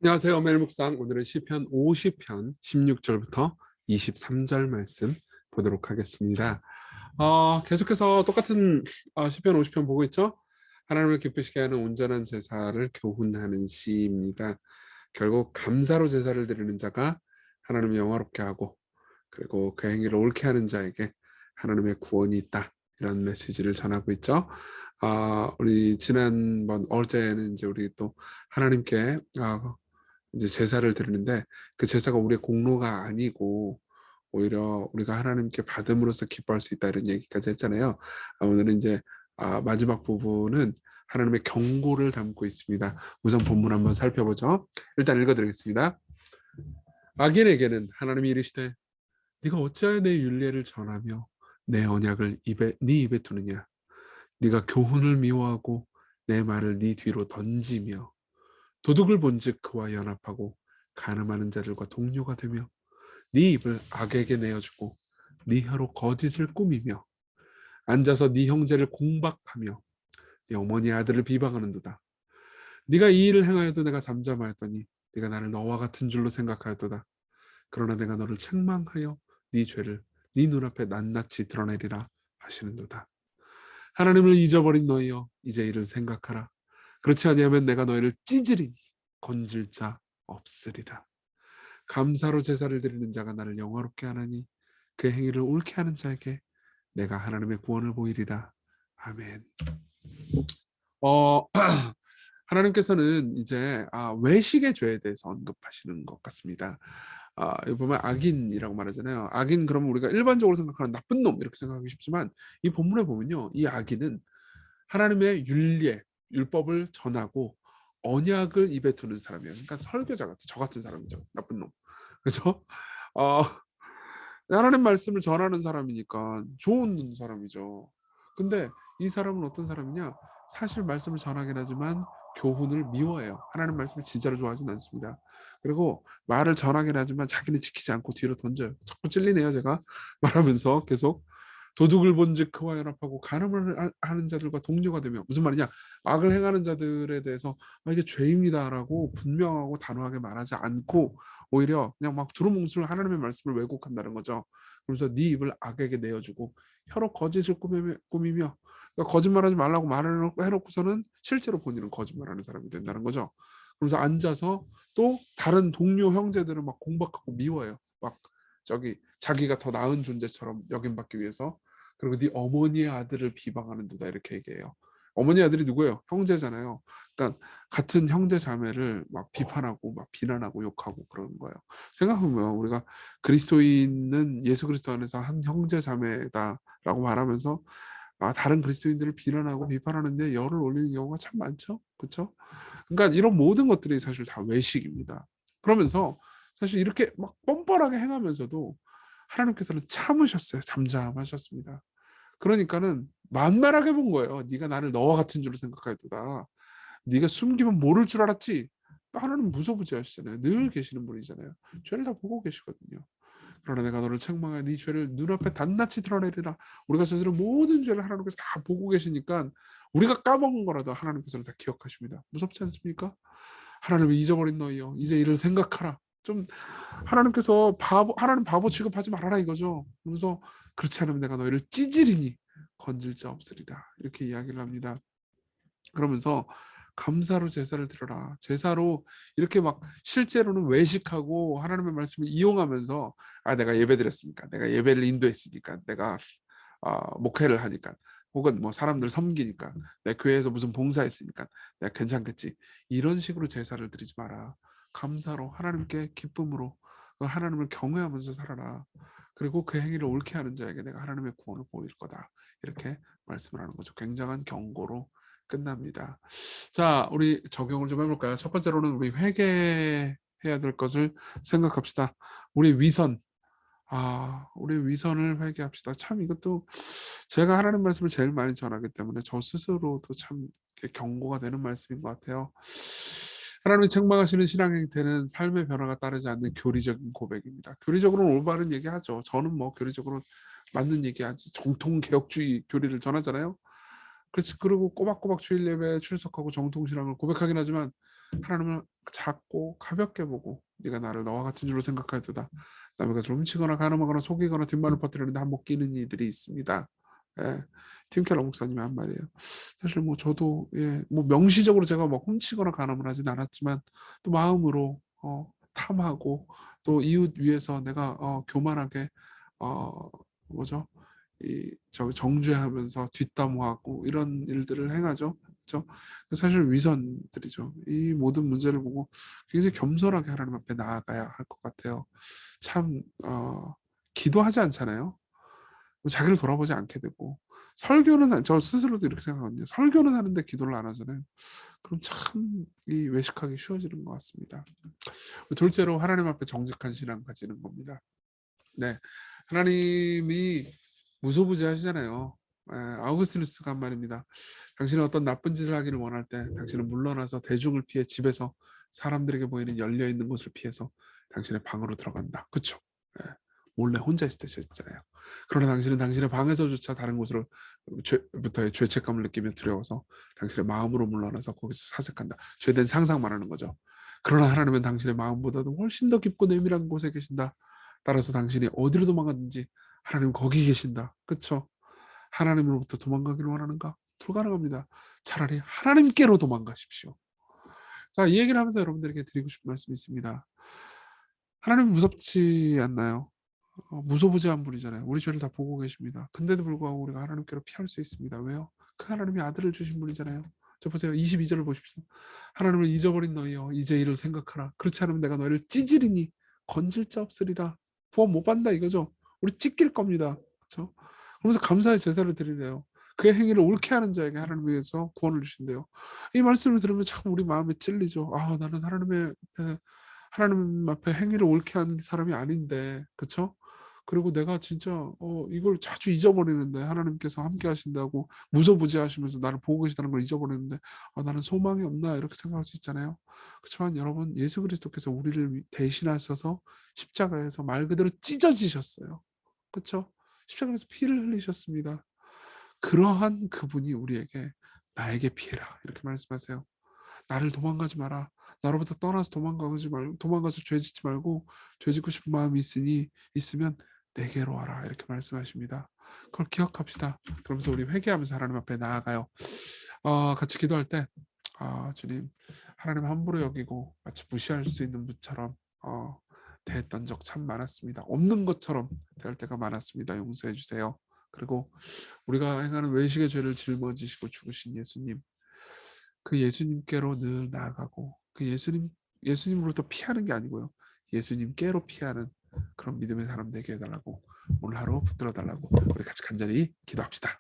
안녕하세요. 멜묵상 오늘은 시편 50편 16절부터 23절 말씀 보도록 하겠습니다. 계속해서 똑같은 시편 50편 보고 있죠? 하나님을 기쁘시게 하는 온전한 제사를 교훈하는 시입니다. 결국 감사로 제사를 드리는 자가 하나님을 영화롭게 하고, 그리고 그 행위를 옳게 하는 자에게 하나님의 구원이 있다, 이런 메시지를 전하고 있죠. 우리 지난번 어제는 이제 우리 또 하나님께 이제 제사를 드리는데, 그 제사가 우리의 공로가 아니고 오히려 우리가 하나님께 받음으로써 기뻐할 수 있다, 이런 얘기까지 했잖아요. 오늘은 이제 마지막 부분은 하나님의 경고를 담고 있습니다. 우선 본문 한번 살펴보죠. 일단 읽어드리겠습니다. 악인에게는 하나님이 이르시되 네가 어찌하여 내 율례를 전하며 내 언약을 네 입에 두느냐. 네가 교훈을 미워하고 내 말을 네 뒤로 던지며 도둑을 본즉 그와 연합하고 간음하는 자들과 동료가 되며 네 입을 악에게 내어주고 네 혀로 거짓을 꾸미며 앉아서 네 형제를 공박하며 네 어머니의 아들을 비방하는도다. 네가 이 일을 행하여도 내가 잠잠하였더니 네가 나를 너와 같은 줄로 생각하였도다. 그러나 내가 너를 책망하여 네 죄를 네 눈앞에 낱낱이 드러내리라 하시는도다. 하나님을 잊어버린 너희여, 이제 이를 생각하라. 그렇지 아니하면 내가 너희를 찢으리니 건질 자 없으리라. 감사로 제사를 드리는 자가 나를 영화롭게 하나니 그 행위를 옳게 하는 자에게 내가 하나님의 구원을 보이리라. 아멘. 어, 하나님께서는 이제 외식의 죄에 대해서 언급하시는 것 같습니다. 여기 보면 악인이라고 말하잖아요. 악인, 그러면 우리가 일반적으로 생각하는 나쁜 놈 이렇게 생각하기 쉽지만, 이 본문에 보면요, 이 악인은 하나님의 율례, 율법을 전하고 언약을 입에 두는 사람이에요. 그러니까 설교자 같은, 저 같은 사람이죠. 나쁜 놈. 그렇죠? 어, 하나님 말씀을 전하는 사람이니까 좋은 사람이죠. 근데 이 사람은 어떤 사람이냐? 사실 말씀을 전하긴 하지만 교훈을 미워해요. 하나님 말씀을 진짜로 좋아하진 않습니다. 그리고 말을 전하긴 하지만 자기는 지키지 않고 뒤로 던져요. 자꾸 찔리네요, 제가 말하면서 계속. 도둑을 본즉 그와 연합하고 간음을 하는 자들과 동료가 되며, 무슨 말이냐? 악을 행하는 자들에 대해서 이게 죄입니다라고 분명하고 단호하게 말하지 않고 오히려 그냥 막 두루뭉술 하나님의 말씀을 왜곡한다는 거죠. 그래서 네 입을 악에게 내어주고 혀로 거짓을 꾸미며, 그러니까 거짓말하지 말라고 말을 해놓고서는 실제로 본인은 거짓말하는 사람이 된다는 거죠. 그러면서 앉아서 또 다른 동료 형제들을 막 공박하고 미워해요. 막 저기 자기가 더 나은 존재처럼 여김받기 위해서. 그리고 네 어머니의 아들을 비방하는 데다, 이렇게 얘기해요. 어머니 아들이 누구예요? 형제잖아요. 그러니까 같은 형제 자매를 막 비판하고 막 비난하고 욕하고 그러는 거예요. 생각해보면 우리가 그리스도인은 예수 그리스도 안에서 한 형제 자매다라고 말하면서 다른 그리스도인들을 비난하고 비판하는데 열을 올리는 경우가 참 많죠. 그렇죠? 그러니까 이런 모든 것들이 사실 다 외식입니다. 그러면서 사실 이렇게 막 뻔뻔하게 행하면서도 하나님께서는 참으셨어요. 잠잠하셨습니다. 그러니까는 만만하게 본 거예요. 네가 나를 너와 같은 줄로 생각하였도다. 네가 숨기면 모를 줄 알았지. 하나님 무소부지하시잖아요. 늘 계시는 분이잖아요. 죄를 다 보고 계시거든요. 그러나 내가 너를 책망하여 네 죄를 눈앞에 낱낱이 드러내리라. 우리가 저지른 모든 죄를 하나님께서 다 보고 계시니까 우리가 까먹은 거라도 하나님께서는 다 기억하십니다. 무섭지 않습니까? 하나님을 잊어버린 너희여, 이제 이를 생각하라. 좀 하나님께서 하나님 바보 취급하지 말아라 이거죠. 그래서 그렇지 않으면 내가 너희를 찌질이니 건질 자 없으리라, 이렇게 이야기를 합니다. 그러면서 감사로 제사를 드려라. 제사로 이렇게 막 실제로는 외식하고 하나님의 말씀을 이용하면서 내가 예배 드렸으니까, 내가 예배를 인도했으니까, 내가 목회를 하니까, 혹은 뭐 사람들 섬기니까, 내 교회에서 무슨 봉사했으니까 내가 괜찮겠지, 이런 식으로 제사를 드리지 마라. 감사로 하나님께 기쁨으로 하나님을 경외하면서 살아라. 그리고 그 행위를 옳게 하는 자에게 내가 하나님의 구원을 보일 거다, 이렇게 말씀을 하는 거죠. 굉장한 경고로 끝납니다. 자, 우리 적용을 좀 해볼까요? 첫 번째로는 우리 회개해야 될 것을 생각합시다. 우리 위선, 우리 위선을 회개합시다. 참 이것도 제가 하나님 말씀을 제일 많이 전하기 때문에 저 스스로도 참 경고가 되는 말씀인 것 같아요. 하나님이 책망하시는 신앙 행태는 삶의 변화가 따르지 않는 교리적인 고백입니다. 교리적으로는 올바른 얘기하죠. 저는 뭐 교리적으로 맞는 얘기하지. 정통 개혁주의 교리를 전하잖아요. 그렇지. 그리고 꼬박꼬박 주일 예배에 출석하고 정통 신앙을 고백하긴 하지만 하나님을 작고 가볍게 보고 네가 나를 너와 같은 줄로 생각하여도다. 남의 것을 훔치거나 가늠하거나 속이거나 뒷말을 퍼뜨리는데 한몫 끼는 이들이 있습니다. 예, 팀 켈러 목사님의 한 말이에요. 사실 뭐 저도 뭐 명시적으로 제가 뭐 훔치거나 가늠을 하진 않았지만 또 마음으로 탐하고 또 이웃 위해서 내가 교만하게 어 뭐죠? 저 정죄하면서 뒷담화하고 이런 일들을 행하죠. 그렇죠? 사실 위선들이죠. 이 모든 문제를 보고 굉장히 겸손하게 하나님 앞에 나아가야 할 것 같아요. 참 기도하지 않잖아요. 자기를 돌아보지 않게 되고 설교는 저 스스로도 이렇게 생각하거든요. 설교는 하는데 기도를 안 하잖아요. 그럼 참 이 외식하기 쉬워지는 것 같습니다. 둘째로 하나님 앞에 정직한 신앙 가지는 겁니다. 네, 하나님이 무소부지하시잖아요. 아우구스티누스가 한 말입니다. 당신은 어떤 나쁜 짓을 하기를 원할 때 당신은 물러나서 대중을 피해 집에서 사람들에게 보이는 열려 있는 곳을 피해서 당신의 방으로 들어간다. 그렇죠? 몰래 혼자 있을 때 했잖아요. 그러나 당신은 당신의 방에서조차 다른 곳으로 부터의 죄책감을 느끼며 두려워서 당신의 마음으로 물러나서 거기서 사색한다. 죄된 상상 말하는 거죠. 그러나 하나님은 당신의 마음보다도 훨씬 더 깊고 내밀한 곳에 계신다. 따라서 당신이 어디로 도망갔는지 하나님 거기 계신다. 그렇죠? 하나님으로부터 도망가기를 원하는가? 불가능합니다. 차라리 하나님께로 도망가십시오. 자, 이 얘기를 하면서 여러분들에게 드리고 싶은 말씀이 있습니다. 하나님 무섭지 않나요? 무소부지한 분이잖아요. 우리 죄를 다 보고 계십니다. 근데도 불구하고 우리가 하나님께로 피할 수 있습니다. 왜요? 그 하나님이 아들을 주신 분이잖아요. 저 보세요. 22절을 보십시오. 하나님을 잊어버린 너희여 이제 이를 생각하라. 그렇지 않으면 내가 너희를 찌질이니 건질 자 없으리라. 구원 못 받는다 이거죠. 우리 찢길 겁니다. 그렇죠? 그러면서 감사의 제사를 드리래요. 그의 행위를 옳게 하는 자에게 하나님께서 구원을 주신대요. 이 말씀을 들으면 참 우리 마음에 찔리죠. 아, 나는 하나님 앞에 행위를 옳게 한 사람이 아닌데, 그렇죠? 그리고 내가 진짜 이걸 자주 잊어버리는데 하나님께서 함께 하신다고 무소부지하시면서 나를 보고 계시다는 걸 잊어버리는데 나는 소망이 없나 이렇게 생각할 수 있잖아요. 그렇지만 여러분 예수 그리스도께서 우리를 대신하셔서 십자가에서 말 그대로 찢어지셨어요. 그렇죠? 십자가에서 피를 흘리셨습니다. 그러한 그분이 우리에게 나에게 피해라 이렇게 말씀하세요. 나를 도망가지 마라. 나로부터 떠나서 도망가서 죄 짓지 말고 죄 짓고 싶은 마음이 있으면 내게로 와라 이렇게 말씀하십니다. 그걸 기억합시다. 그러면서 우리 회개하면서 하나님 앞에 나아가요. 같이 기도할 때 주님 하나님 함부로 여기고 마치 무시할 수 있는 분처럼 대했던 적 참 많았습니다. 없는 것처럼 대할 때가 많았습니다. 용서해 주세요. 그리고 우리가 행하는 외식의 죄를 짊어지시고 죽으신 예수님, 그 예수님께로 늘 나아가고 그 예수님으로부터 피하는 게 아니고요. 예수님께로 피하는 그런 믿음의 사람 되게 해달라고 오늘 하루 붙들어 달라고 우리 같이 간절히 기도합시다.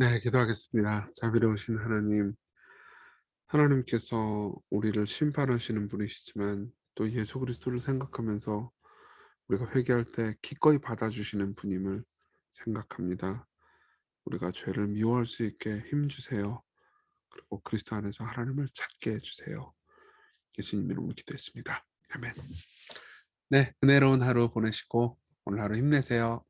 네, 기도하겠습니다. 자비로우신 하나님, 하나님께서 우리를 심판하시는 분이시지만 또 예수 그리스도를 생각하면서 우리가 회개할 때 기꺼이 받아주시는 분임을 생각합니다. 우리가 죄를 미워할 수 있게 힘 주세요. 그리고 그리스도 안에서 하나님을 찾게 해주세요. 예수님 이름으로 기도했습니다. 아멘. 네, 은혜로운 하루 보내시고 오늘 하루 힘내세요.